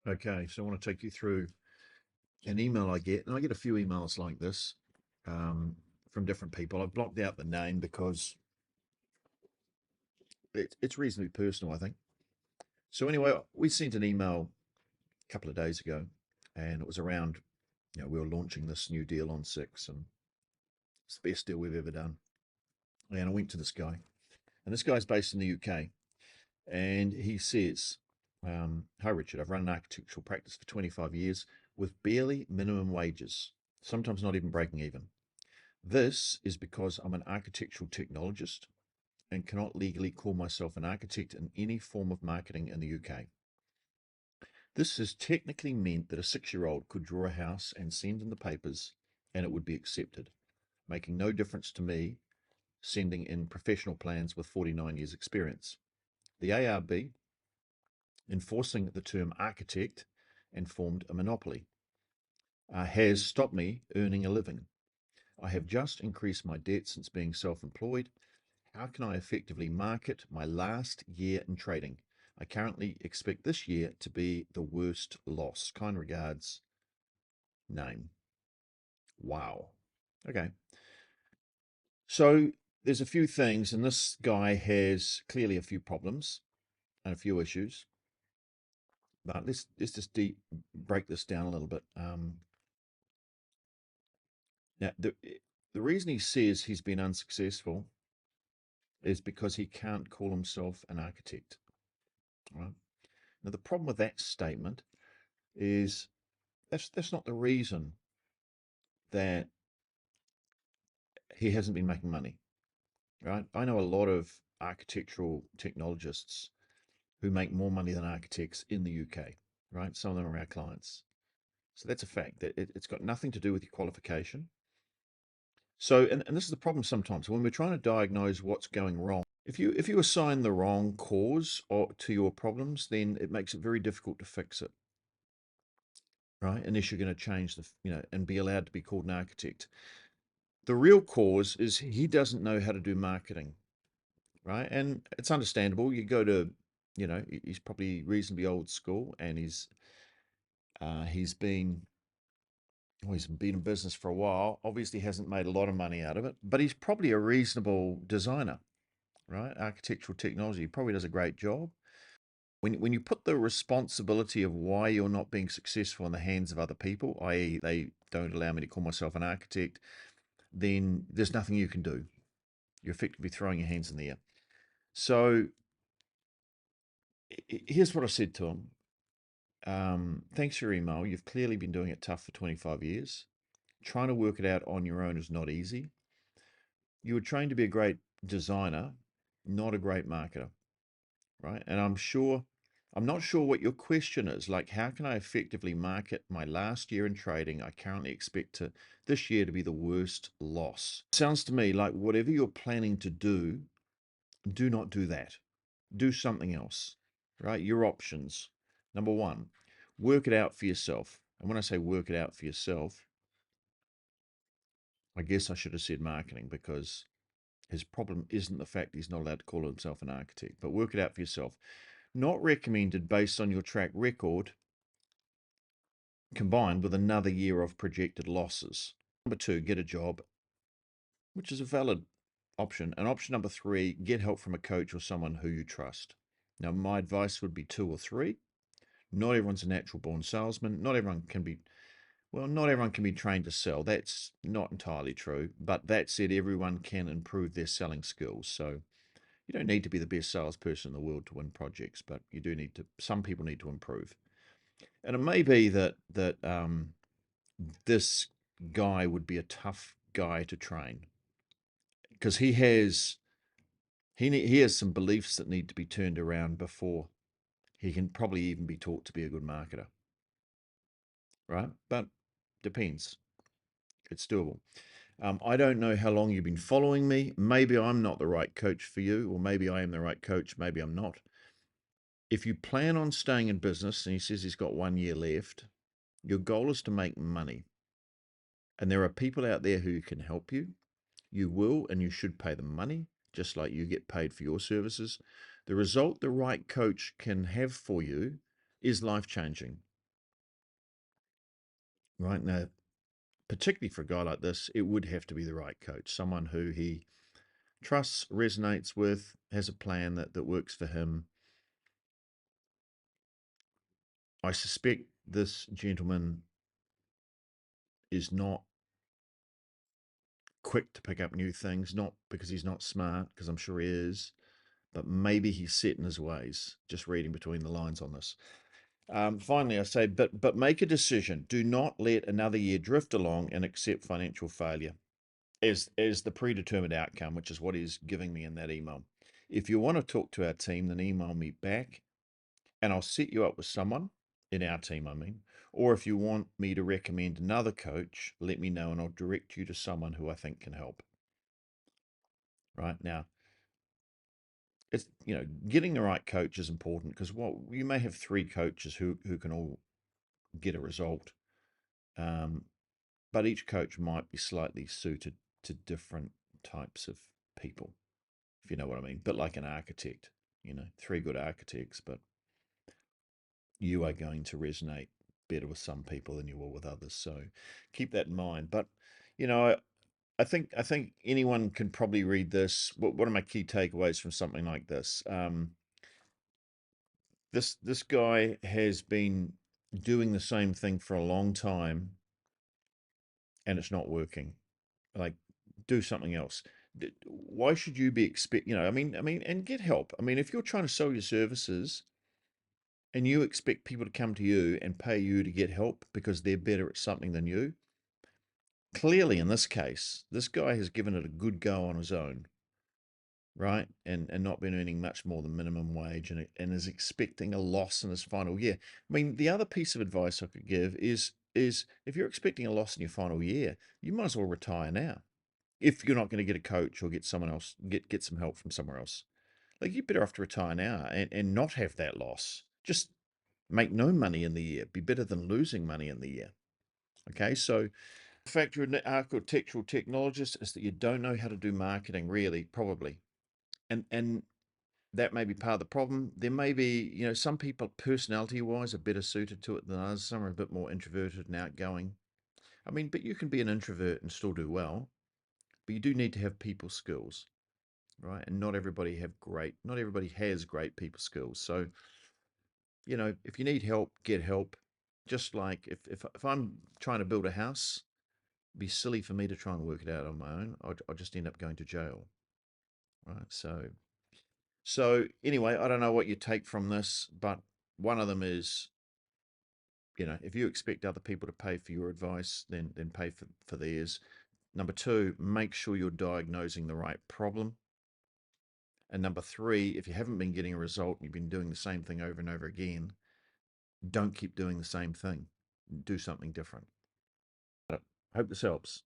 Okay, so I want to take you through an email I get, and I get a few emails like this um, from different people. I've blocked out the name because it's reasonably personal, I think. So anyway, we sent an email a couple of days ago, and it was around, we were launching this new deal on Six, and it's the best deal we've ever done. And I went to this guy, and this guy's based in the UK, and he says, "Hi Richard, I've run an architectural practice for 25 years with barely minimum wages, sometimes not even breaking even. This is because I'm an architectural technologist and cannot legally call myself an architect in any form of marketing in the UK. This has technically meant that a 6-year-old could draw a house and send in the papers and it would be accepted, making no difference to me sending in professional plans with 49 years experience. The ARB, enforcing the term architect and formed a monopoly, has stopped me earning a living. I have just increased my debt since being self-employed. How can I effectively market my last year in trading? I currently expect this year to be the worst loss. Kind regards, name." Wow. Okay. So there's a few things, and this guy has clearly a few problems and a few issues. But let's just break this down a little bit. Now, the reason he says he's been unsuccessful is because he can't call himself an architect. Right? Now, the problem with that statement is that's not the reason that he hasn't been making money, right? I know a lot of architectural technologists who make more money than architects in the UK, right? Some of them are our clients. So that's a fact that it's got nothing to do with your qualification. So, and this is the problem sometimes when we're trying to diagnose what's going wrong. If you assign the wrong cause or to your problems, then it makes it very difficult to fix it, right? Unless you're going to change and be allowed to be called an architect. The real cause is he doesn't know how to do marketing, right? And it's understandable. You go to, he's probably reasonably old school, and he's been he's been in business for a while. Obviously, hasn't made a lot of money out of it, but he's probably a reasonable designer, right? Architectural technology. He probably does a great job. When you put the responsibility of why you're not being successful in the hands of other people, i.e., they don't allow me to call myself an architect, then there's nothing you can do. You're effectively throwing your hands in the air. So here's what I said to him. Thanks for your email. You've clearly been doing it tough for 25 years. Trying to work it out on your own is not easy. You were trained to be a great designer, not a great marketer, right? And I'm not sure what your question is. Like, how can I effectively market my last year in trading? I currently expect this year to be the worst loss. Sounds to me like whatever you're planning to do not do that. Do something else, right? Your options. Number one, work it out for yourself. And when I say work it out for yourself, I guess I should have said marketing, because his problem isn't the fact he's not allowed to call himself an architect, but work it out for yourself. Not recommended based on your track record combined with another year of projected losses. Number two, get a job, which is a valid option. And option number three, get help from a coach or someone who you trust. Now, my advice would be two or three. Not everyone's a natural born salesman. Not everyone can be trained to sell. That's not entirely true. But that said, everyone can improve their selling skills. So you don't need to be the best salesperson in the world to win projects, but you do need to. Some people need to improve. And it may be that this guy would be a tough guy to train, because he has some beliefs that need to be turned around before he can probably even be taught to be a good marketer, right? But depends. It's doable. I don't know how long you've been following me. Maybe I'm not the right coach for you, or maybe I am the right coach. Maybe I'm not. If you plan on staying in business, and he says he's got 1 year left, your goal is to make money. And there are people out there who can help you. You will and you should pay them money, just like you get paid for your services. The result the right coach can have for you is life-changing. right? Now, particularly for a guy like this, it would have to be the right coach, someone who he trusts, resonates with, has a plan that works for him. I suspect this gentleman is not quick to pick up new things, not because he's not smart, because I'm sure he is, but maybe he's set in his ways, just reading between the lines on this. Finally, I say, but make a decision. Do not let another year drift along and accept financial failure as the predetermined outcome, which is what he's giving me in that email. If you want to talk to our team, then email me back and I'll set you up with someone in our team, I mean. Or if you want me to recommend another coach, let me know and I'll direct you to someone who I think can help. Right now, it's getting the right coach is important because you may have three coaches who can all get a result, but each coach might be slightly suited to different types of people, if you know what I mean. But like an architect, three good architects, but you are going to resonate better with some people than you will with others. So keep that in mind. But you know, I think anyone can probably read this. What are my key takeaways from something like this? This guy has been doing the same thing for a long time, and it's not working. Like, do something else. Why should you be expect? I mean, and get help. I mean, if you're trying to sell your services and you expect people to come to you and pay you to get help because they're better at something than you, clearly in this case, this guy has given it a good go on his own, right? And not been earning much more than minimum wage and is expecting a loss in his final year. I mean, the other piece of advice I could give is if you're expecting a loss in your final year, you might as well retire now. If you're not going to get a coach or get someone else, get some help from somewhere else. Like you're better off to retire now and not have that loss. Just make no money in the year. Be better than losing money in the year. Okay, so the fact you're an architectural technologist is that you don't know how to do marketing, really, probably. And that may be part of the problem. There may be, some people personality wise are better suited to it than others. Some are a bit more introverted and outgoing. I mean, but you can be an introvert and still do well, but you do need to have people skills, right? And not everybody has great people skills. So, if you need help, get help. Just like if I'm trying to build a house, it'd be silly for me to try and work it out on my own. I'll just end up going to jail, right? So anyway, I don't know what you take from this, but one of them is, if you expect other people to pay for your advice, then pay for theirs. Number two, make sure you're diagnosing the right problem. And number three, if you haven't been getting a result and you've been doing the same thing over and over again, don't keep doing the same thing. Do something different. I hope this helps.